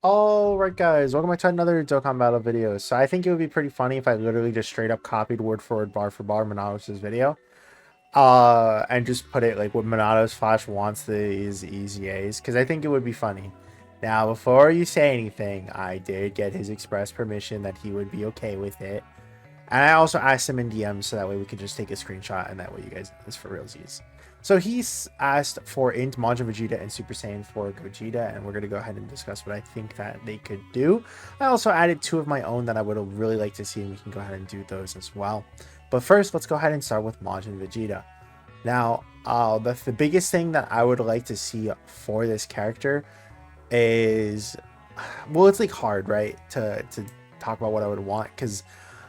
Alright guys, welcome back to another Dokkan Battle video. So I think it would be pretty funny if I literally just straight up copied word for bar Minatos' video. And just put it like what MinatosFlash wants these easy A's, because I think it would be funny. Now, before you say anything, I did get his express permission that he would be okay with it. And I also asked him in DM so that way we could just take a screenshot and that way you guys know this for realsies. So he's asked for Int Majin Vegeta and Super Saiyan 4 Gogeta, and we're going to go ahead and discuss what I think that they could do. I also added two of my own that I would really like to see, and we can go ahead and do those as well. But first, let's go ahead and start with Majin Vegeta. Now, the biggest thing that I would like to see for this character is, well, it's like hard, right, to talk about what I would want, because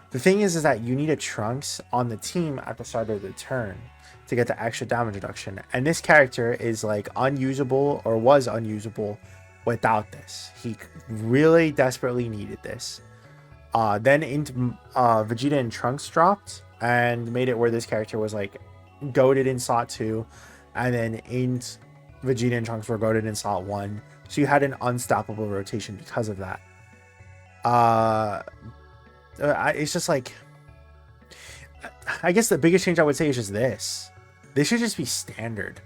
the thing is that you need a Trunks on the team at the start of the turn to get the extra damage reduction, and this character is like unusable, or was unusable, without this. He really desperately needed this. Then into Vegeta and Trunks dropped and made it where this character was like goated in slot 2, and then Int Vegeta and Trunks were goated in slot 1, so you had an unstoppable rotation because of that. It's just like, I guess the biggest change I would say is just this. This should just be standard.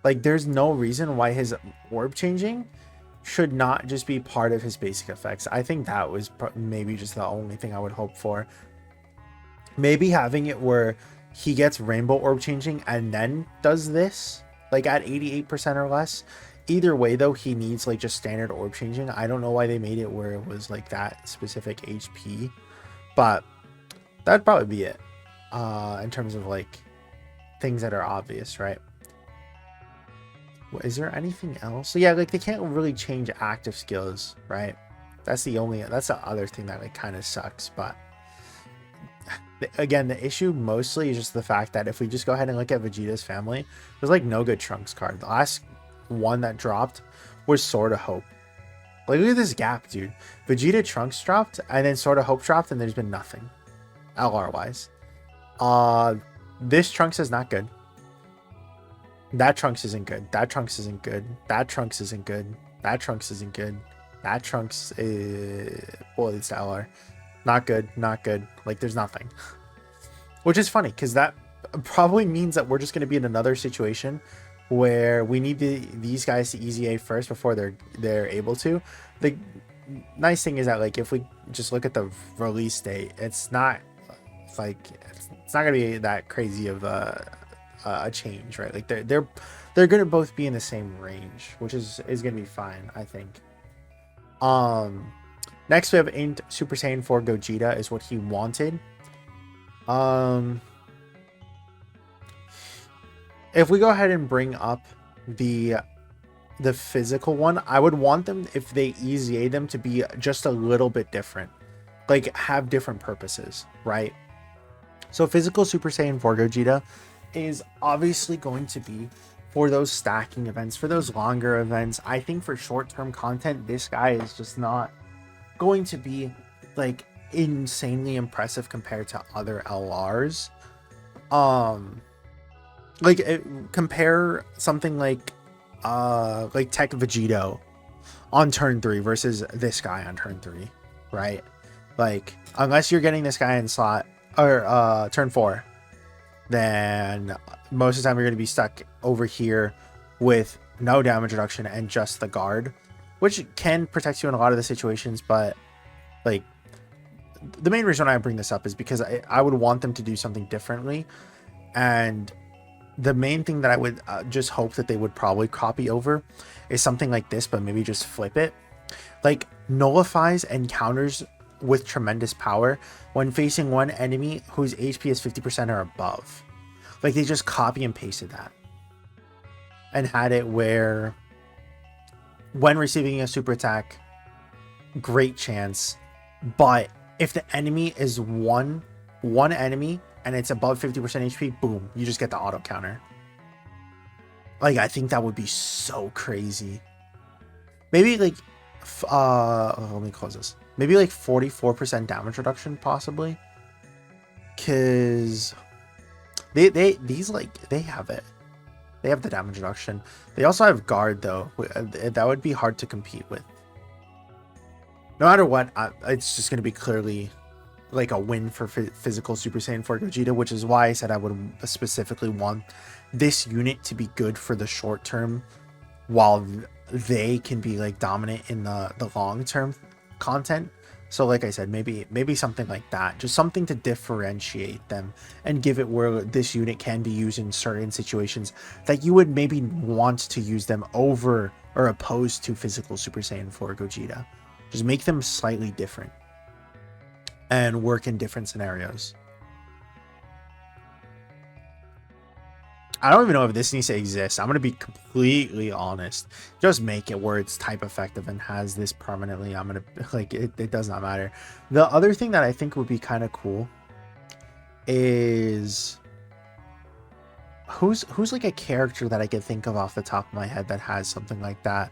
Like, there's no reason why his orb changing should not just be part of his basic effects. I think that was maybe just the only thing I would hope for. Maybe having it where he gets rainbow orb changing and then does this, like at 88% or less. Either way, though, he needs like just standard orb changing. I don't know why they made it where it was like that specific HP, but that'd probably be it in terms of like things that are obvious, right? Is there anything else? So yeah, like they can't really change active skills, right? That's the other thing that like kind of sucks. But again, the issue mostly is just the fact that if we just go ahead and look at Vegeta's family, there's like no good Trunks card. The last one that dropped was Sword of Hope. Like, look at this gap, dude. Vegeta Trunks dropped, and then Sword of Hope dropped, and there's been nothing LR wise. This Trunks is not good. That Trunks isn't good. That Trunks isn't good. That Trunks isn't good. That Trunks isn't good. That Trunks is, well, it's LR. Not good. Not good. Like, there's nothing. Which is funny, because that probably means that we're just going to be in another situation where we need these guys to easy A first before they're able to. The nice thing is that, like, if we just look at the release date, it's not like it's not gonna be that crazy of a change, right? Like they're gonna both be in the same range, which is gonna be fine, I think. Next we have Int Super Saiyan 4 Gogeta is what he wanted. If we go ahead and bring up the physical one, I would want them, if they easy them, to be just a little bit different, like have different purposes, right? So physical Super Saiyan 4 Gogeta is obviously going to be for those stacking events, for those longer events. I think for short-term content, this guy is just not going to be like insanely impressive compared to other LRs. Compare something like Tech Vegito on turn 3 versus this guy on turn 3, right? Like, unless you're getting this guy in slot or turn 4, then most of the time you're going to be stuck over here with no damage reduction and just the guard, which can protect you in a lot of the situations. But like, the main reason I bring this up is because I would want them to do something differently, and the main thing that I would just hope that they would probably copy over is something like this, but maybe just flip it. Like, nullifies and counters with tremendous power when facing one enemy whose HP is 50% or above. Like, they just copy and pasted that and had it where when receiving a super attack, great chance, but if the enemy is one enemy and it's above 50% HP, boom, you just get the auto counter. Like, I think that would be so crazy. Maybe like let me close this. Maybe like 44% damage reduction, possibly, because they have it. They have the damage reduction. They also have guard, though. That would be hard to compete with. No matter what, it's just going to be clearly like a win for physical Super Saiyan 4 Gogeta, which is why I said I would specifically want this unit to be good for the short term, while they can be like dominant in the long term content. So like I said, maybe something like that, just something to differentiate them and give it where this unit can be used in certain situations that you would maybe want to use them over or opposed to physical Super Saiyan 4 Gogeta. Just make them slightly different and work in different scenarios. I don't even know if this needs to exist. I'm going to be completely honest. Just make it where it's type effective and has this permanently. I'm going to, like, it does not matter. The other thing that I think would be kind of cool is who's like a character that I can think of off the top of my head that has something like that.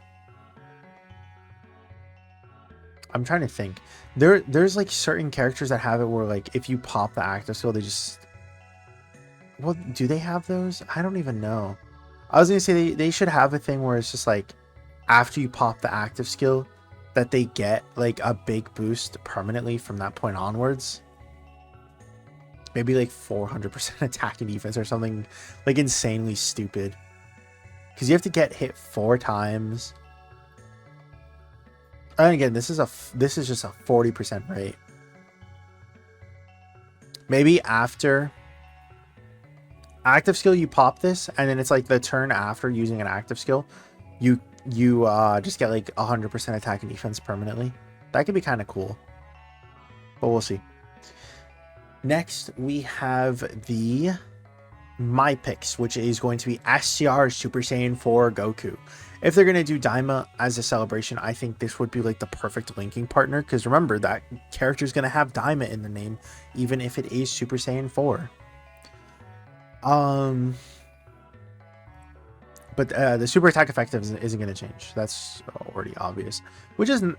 I'm trying to think. There's like certain characters that have it where like if you pop the active skill, they just... Well, do they have those? I don't even know. I was gonna say they should have a thing where it's just like after you pop the active skill that they get like a big boost permanently from that point onwards. Maybe like 400% attack and defense or something like insanely stupid. Because you have to get hit 4 times. And again, this is just a 40% rate. Maybe after active skill you pop this, and then it's like the turn after using an active skill, you just get like 100% attack and defense permanently. That could be kind of cool, but we'll see. Next we have the my picks, which is going to be SCR Super Saiyan 4 Goku. If they're going to do Daima as a celebration, I think this would be like the perfect linking partner, because remember that character is going to have Daima in the name even if it is Super Saiyan 4. But the super attack effective isn't going to change. That's already obvious. Which isn't...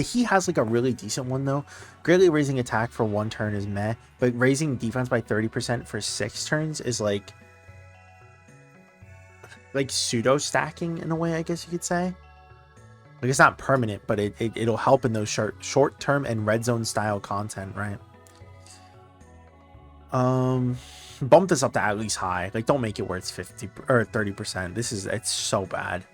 he has like a really decent one though. Greatly raising attack for 1 turn is meh. But raising defense by 30% for 6 turns is like pseudo stacking in a way, I guess you could say. Like it's not permanent, but it'll help in those short term and red zone style content, right? Bump this up to at least high. Like, don't make it where it's 50 or 30%. It's so bad.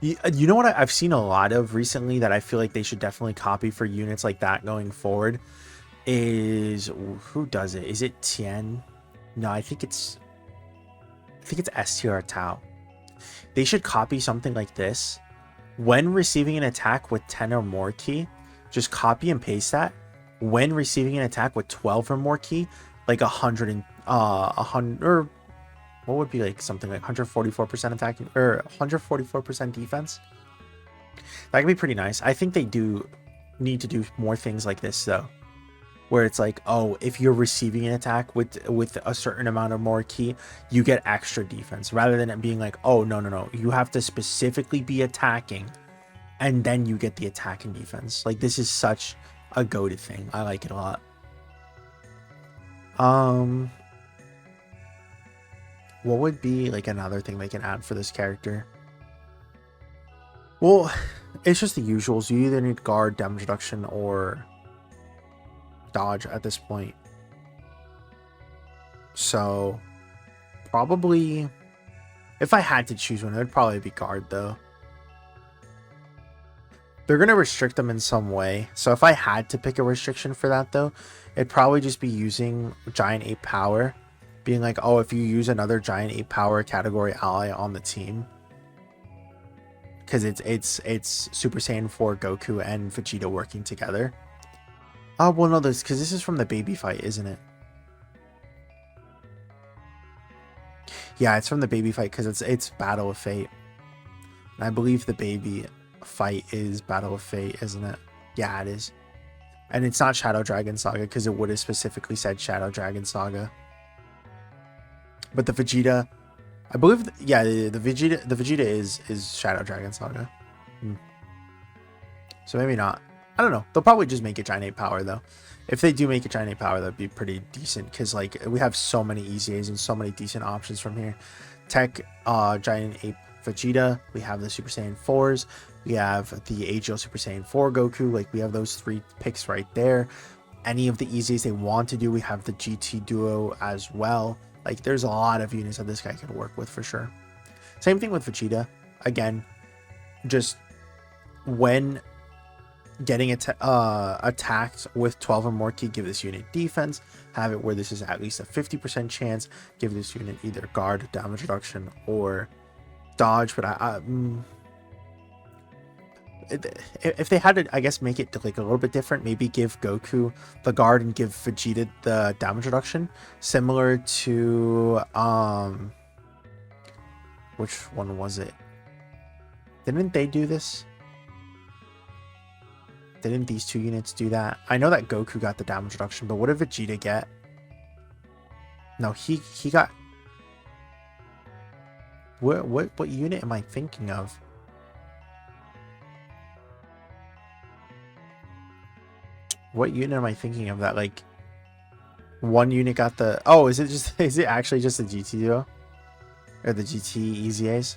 You know what I've seen a lot of recently that I feel like they should definitely copy for units like that going forward is, who does it? Is it Tien? No, I think it's STR Tao. They should copy something like this. When receiving an attack with 10 or more ki, just copy and paste that. When receiving an attack with 12 or more ki, like 100 or what would be like something like 144% attack or 144% defense. That could be pretty nice. I think they do need to do more things like this though, where it's like, oh, if you're receiving an attack with a certain amount of more ki, you get extra defense, rather than it being like, oh no, you have to specifically be attacking and then you get the attack and defense. Like, this is such a goated thing. I like it a lot. What would be like another thing they can add for this character? Well, it's just the usuals. You either need guard, damage reduction, or dodge at this point. So probably, if I had to choose one, it would probably be guard though. They're going to restrict them in some way. So if I had to pick a restriction for that though, it'd probably just be using Giant 8 Power. Being like, oh, if you use another Giant 8 Power category ally on the team. Because it's Super Saiyan 4 Goku and Vegeta working together. Oh, well, no, because this is from the baby fight, isn't it? Yeah, it's from the baby fight because it's Battle of Fate. And I believe the baby fight is Battle of Fate, isn't it? Yeah, it is. And it's not Shadow Dragon Saga because it would have specifically said Shadow Dragon Saga. But the Vegeta, I believe, yeah, the Vegeta is Shadow Dragon Saga. So maybe not. I don't know. They'll probably just make it Giant 8 Power though. If they do make it Giant 8 Power, that'd be pretty decent because like we have so many easy A's and so many decent options from here. Tech Giant 8 Vegeta, we have the Super Saiyan 4s, we have the AGL Super Saiyan 4 Goku. Like, we have those 3 picks right there. Any of the easiest they want to do, we have the GT Duo as well. Like, there's a lot of units that this guy can work with for sure. Same thing with Vegeta. Again, just when getting attacked with 12 or more key, give this unit defense. Have it where this is at least a 50% chance. Give this unit either guard, damage reduction, or dodge. But if they had to, I guess, make it like a little bit different, maybe give Goku the guard and give Vegeta the damage reduction, similar to which one was it? Didn't they do this? Didn't these 2 units do that? I know that Goku got the damage reduction, but what did Vegeta get? No, he got... What unit am I thinking of? What unit am I thinking of that, like, one unit got the... Oh, is it actually just the GT Duo? Or the GT EZAs?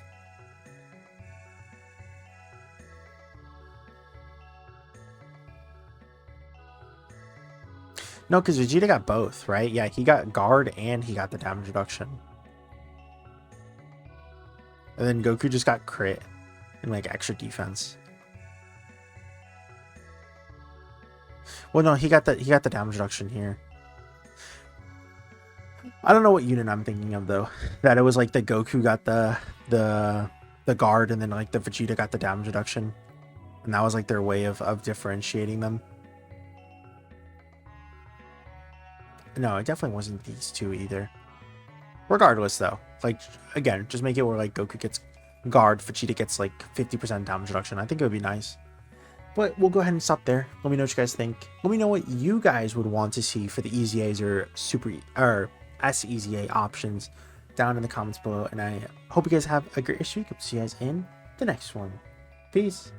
No, because Vegeta got both, right? Yeah, he got guard and he got the damage reduction. And then Goku just got crit and like extra defense. Well, no, he got the damage reduction here. I don't know what unit I'm thinking of though. That it was like the Goku got the guard and then like the Vegeta got the damage reduction. And that was like their way of differentiating them. No, it definitely wasn't these 2 either. Regardless, though, like, again, just make it where like Goku gets guard, Vegeta gets like 50% damage reduction. I think it would be nice. But we'll go ahead and stop there. Let me know what you guys think. Let me know what you guys would want to see for the EZAs or SEZA options down in the comments below. And I hope you guys have a great week. Hope to see you guys in the next one. Peace.